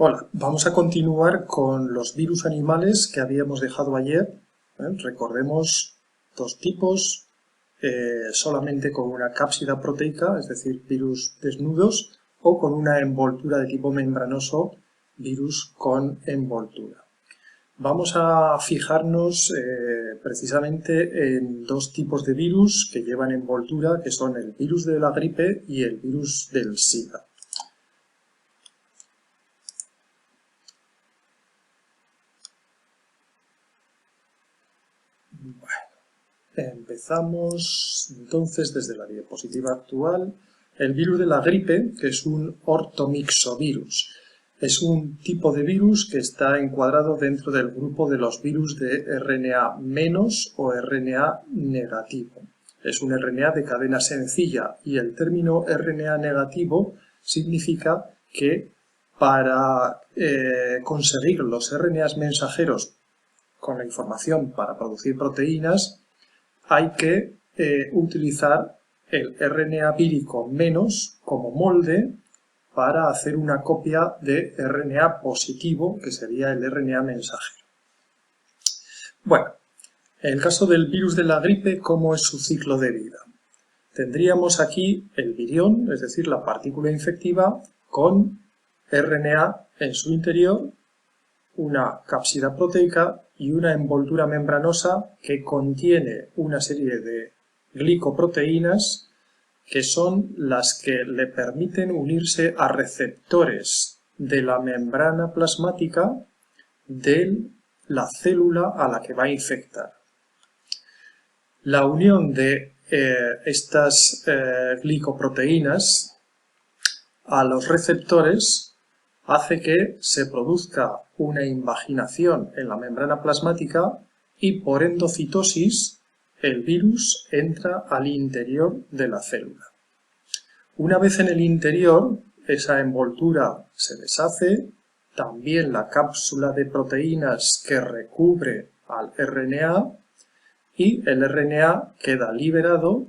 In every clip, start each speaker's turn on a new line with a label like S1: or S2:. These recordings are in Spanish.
S1: Hola, vamos a continuar con los virus animales que habíamos dejado ayer. Recordemos dos tipos, solamente con una cápsida proteica, es decir, virus desnudos, o con una envoltura de tipo membranoso, virus con envoltura. Vamos a fijarnos precisamente en dos tipos de virus que llevan envoltura, que son el virus de la gripe y el virus del SIDA. Empezamos entonces desde la diapositiva actual. El virus de la gripe, que es un ortomixovirus, es un tipo de virus que está encuadrado dentro del grupo de los virus de RNA menos o RNA negativo. Es un RNA de cadena sencilla y el término RNA negativo significa que para conseguir los RNAs mensajeros con la información para producir proteínas, hay que utilizar el RNA vírico menos como molde para hacer una copia de RNA positivo, que sería el RNA mensajero. Bueno, en el caso del virus de la gripe, ¿cómo es su ciclo de vida? Tendríamos aquí el virión, es decir, la partícula infectiva, con RNA en su interior, una cápsida proteica y una envoltura membranosa que contiene una serie de glicoproteínas que son las que le permiten unirse a receptores de la membrana plasmática de la célula a la que va a infectar. La unión de estas glicoproteínas a los receptores hace que se produzca una invaginación en la membrana plasmática y por endocitosis el virus entra al interior de la célula. Una vez en el interior, esa envoltura se deshace, también la cápsula de proteínas que recubre al RNA y el RNA queda liberado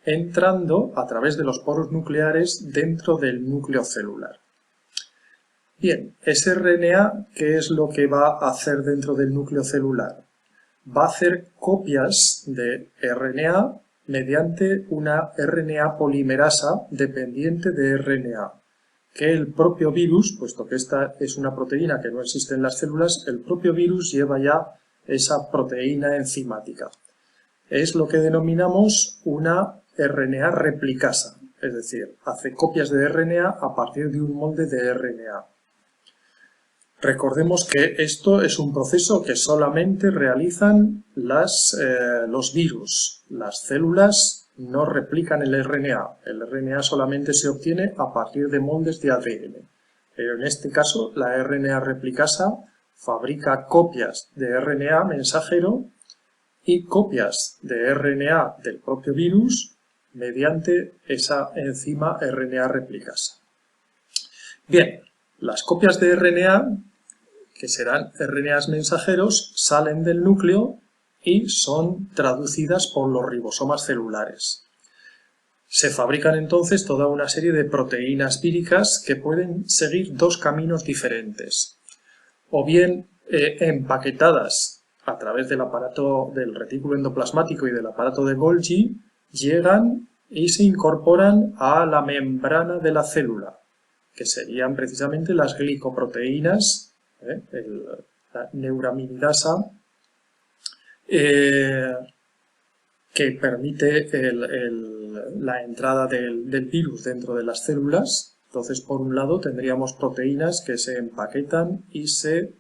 S1: entrando a través de los poros nucleares dentro del núcleo celular. Bien, ese RNA, ¿qué es lo que va a hacer dentro del núcleo celular? Va a hacer copias de RNA mediante una RNA polimerasa dependiente de RNA, que el propio virus, puesto que esta es una proteína que no existe en las células, el propio virus lleva ya esa proteína enzimática. Es lo que denominamos una RNA replicasa, es decir, hace copias de RNA a partir de un molde de RNA. Recordemos que esto es un proceso que solamente realizan los virus. Las células no replican el RNA. El RNA solamente se obtiene a partir de moldes de ADN. Pero en este caso, la RNA replicasa fabrica copias de RNA mensajero y copias de RNA del propio virus mediante esa enzima RNA replicasa. Bien, las copias de RNA, que serán RNAs mensajeros, salen del núcleo y son traducidas por los ribosomas celulares. Se fabrican entonces toda una serie de proteínas víricas que pueden seguir dos caminos diferentes. O bien empaquetadas a través del aparato del retículo endoplasmático y del aparato de Golgi, llegan y se incorporan a la membrana de la célula, que serían precisamente las glicoproteínas, la neuraminidasa, que permite la entrada del virus dentro de las células. Entonces, por un lado, tendríamos proteínas que se empaquetan y se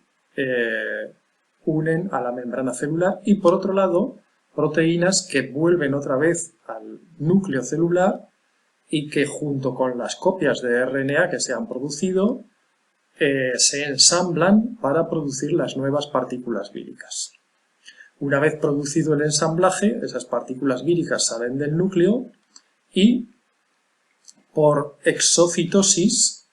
S1: unen a la membrana celular, y por otro lado, proteínas que vuelven otra vez al núcleo celular y que junto con las copias de RNA que se han producido se ensamblan para producir las nuevas partículas víricas. Una vez producido el ensamblaje, esas partículas víricas salen del núcleo y por exocitosis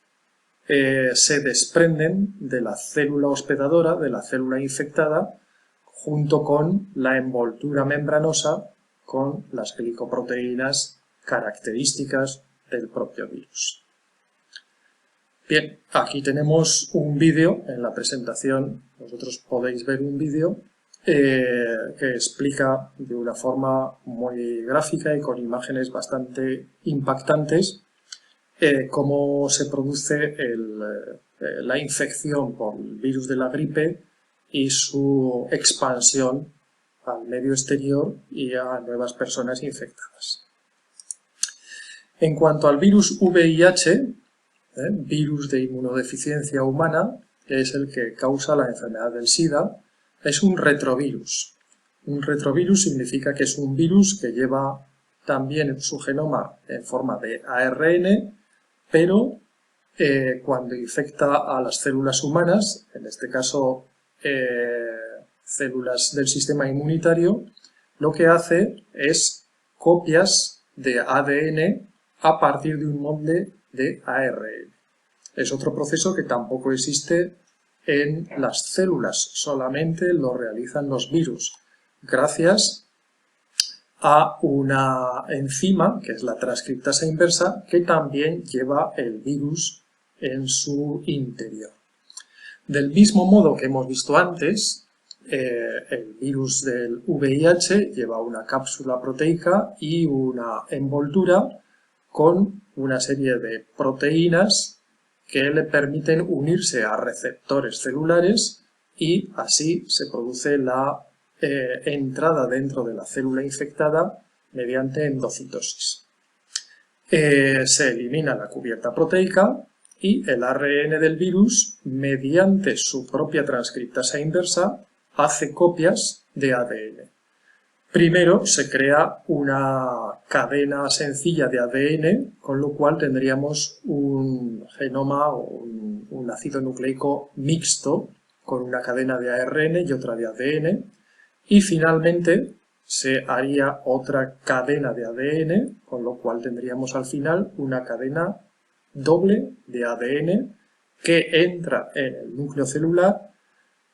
S1: se desprenden de la célula hospedadora, de la célula infectada, junto con la envoltura membranosa con las glicoproteínas características del propio virus. Bien, aquí tenemos un vídeo en la presentación. Vosotros podéis ver un vídeo que explica de una forma muy gráfica y con imágenes bastante impactantes cómo se produce la infección por el virus de la gripe y su expansión al medio exterior y a nuevas personas infectadas. En cuanto al virus VIH, virus de inmunodeficiencia humana, que es el que causa la enfermedad del SIDA, es un retrovirus. Un retrovirus significa que es un virus que lleva también su genoma en forma de ARN, pero cuando infecta a las células humanas, en este caso células del sistema inmunitario, lo que hace es copias de ADN a partir de un molde de ARN. Es otro proceso que tampoco existe en las células, solamente lo realizan los virus, gracias a una enzima, que es la transcriptasa inversa, que también lleva el virus en su interior. Del mismo modo que hemos visto antes, el virus del VIH lleva una cápsula proteica y una envoltura con una serie de proteínas que le permiten unirse a receptores celulares y así se produce la entrada dentro de la célula infectada mediante endocitosis. Se elimina la cubierta proteica y el ARN del virus, mediante su propia transcriptasa inversa, hace copias de ADN. Primero se crea una cadena sencilla de ADN, con lo cual tendríamos un genoma o un ácido nucleico mixto, con una cadena de ARN y otra de ADN, y finalmente se haría otra cadena de ADN, con lo cual tendríamos al final una cadena doble de ADN que entra en el núcleo celular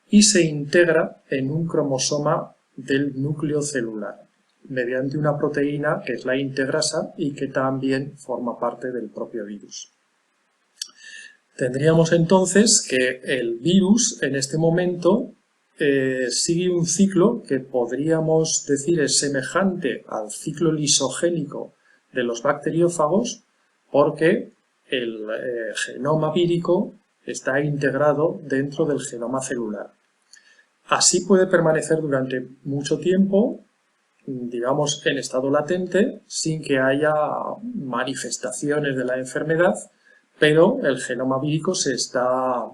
S1: y se integra en un cromosoma del núcleo celular mediante una proteína que es la integrasa y que también forma parte del propio virus. Tendríamos entonces que el virus en este momento sigue un ciclo que podríamos decir es semejante al ciclo lisogénico de los bacteriófagos, porque el genoma vírico está integrado dentro del genoma celular. Así puede permanecer durante mucho tiempo, digamos, en estado latente, sin que haya manifestaciones de la enfermedad, pero el genoma vírico se está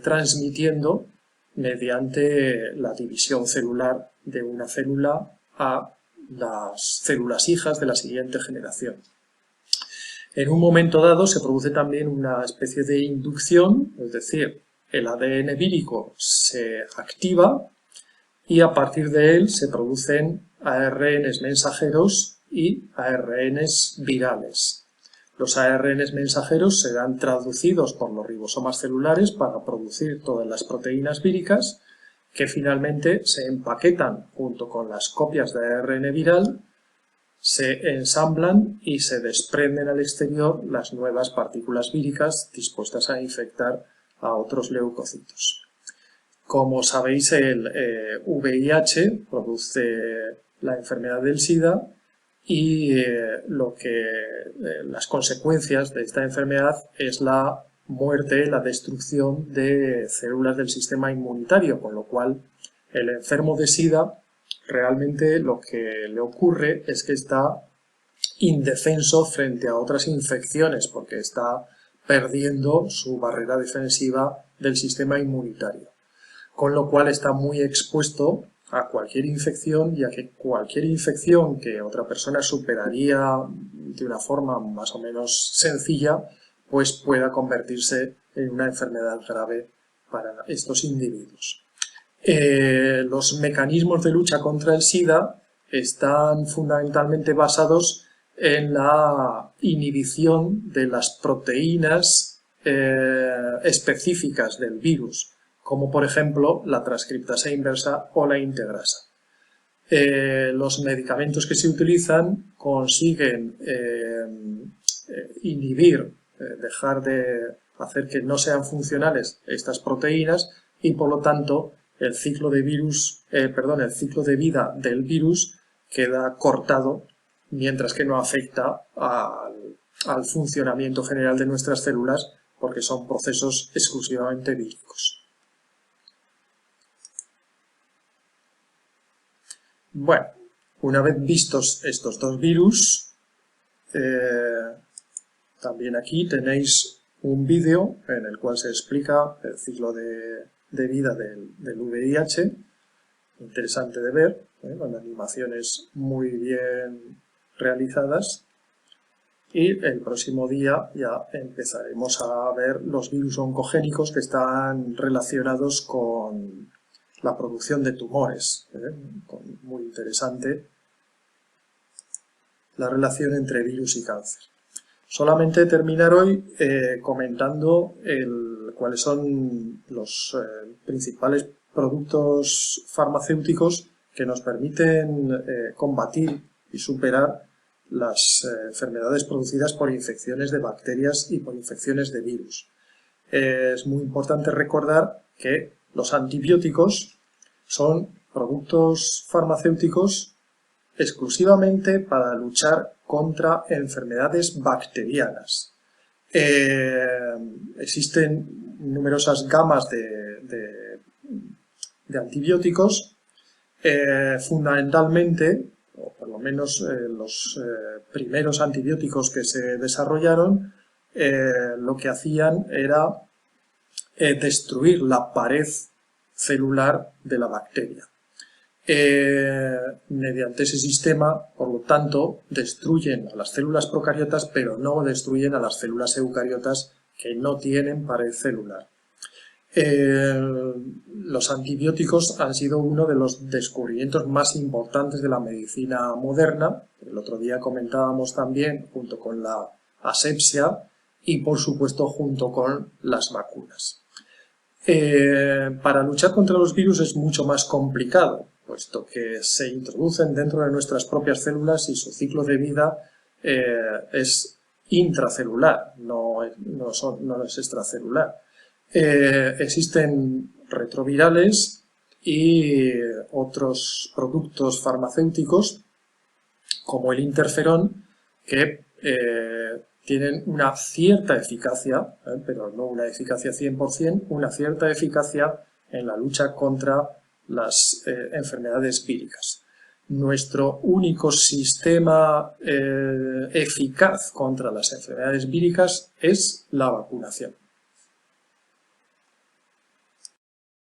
S1: transmitiendo mediante la división celular de una célula a las células hijas de la siguiente generación. En un momento dado se produce también una especie de inducción, es decir, el ADN vírico se activa y a partir de él se producen ARNs mensajeros y ARNs virales. Los ARNs mensajeros serán traducidos por los ribosomas celulares para producir todas las proteínas víricas que finalmente se empaquetan junto con las copias de ARN viral, se ensamblan y se desprenden al exterior las nuevas partículas víricas dispuestas a infectar a otros leucocitos. Como sabéis, el VIH produce la enfermedad del SIDA y las consecuencias de esta enfermedad es la muerte, la destrucción de células del sistema inmunitario, con lo cual el enfermo de SIDA realmente lo que le ocurre es que está indefenso frente a otras infecciones porque está perdiendo su barrera defensiva del sistema inmunitario, con lo cual está muy expuesto a cualquier infección y a que cualquier infección que otra persona superaría de una forma más o menos sencilla, pues pueda convertirse en una enfermedad grave para estos individuos. Los mecanismos de lucha contra el SIDA están fundamentalmente basados en la inhibición de las proteínas específicas del virus, como por ejemplo la transcriptasa inversa o la integrasa. Los medicamentos que se utilizan consiguen inhibir, dejar de hacer que no sean funcionales estas proteínas y por lo tanto el ciclo de vida del virus queda cortado, mientras que no afecta al funcionamiento general de nuestras células porque son procesos exclusivamente víricos. Bueno, una vez vistos estos dos virus, también aquí tenéis un vídeo en el cual se explica el ciclo de vida del VIH, interesante de ver, con animaciones muy bien realizadas. Y el próximo día ya empezaremos a ver los virus oncogénicos que están relacionados con la producción de tumores. Muy interesante la relación entre virus y cáncer. Solamente terminar hoy comentando cuáles son los principales productos farmacéuticos que nos permiten combatir y superar las enfermedades producidas por infecciones de bacterias y por infecciones de virus. Es muy importante recordar que los antibióticos son productos farmacéuticos exclusivamente para luchar contra enfermedades bacterianas. Existen numerosas gamas de antibióticos, fundamentalmente, o por lo menos los primeros antibióticos que se desarrollaron, lo que hacían era destruir la pared celular de la bacteria. Mediante ese sistema, por lo tanto, destruyen a las células procariotas, pero no destruyen a las células eucariotas que no tienen pared celular. Los antibióticos han sido uno de los descubrimientos más importantes de la medicina moderna. El otro día comentábamos también, junto con la asepsia y, por supuesto, junto con las vacunas. Para luchar contra los virus es mucho más complicado, puesto que se introducen dentro de nuestras propias células y su ciclo de vida es intracelular, no es extracelular. Existen retrovirales y otros productos farmacéuticos, como el interferón, que tienen una cierta eficacia, pero no una eficacia 100%, una cierta eficacia en la lucha contra las enfermedades víricas. Nuestro único sistema eficaz contra las enfermedades víricas es la vacunación.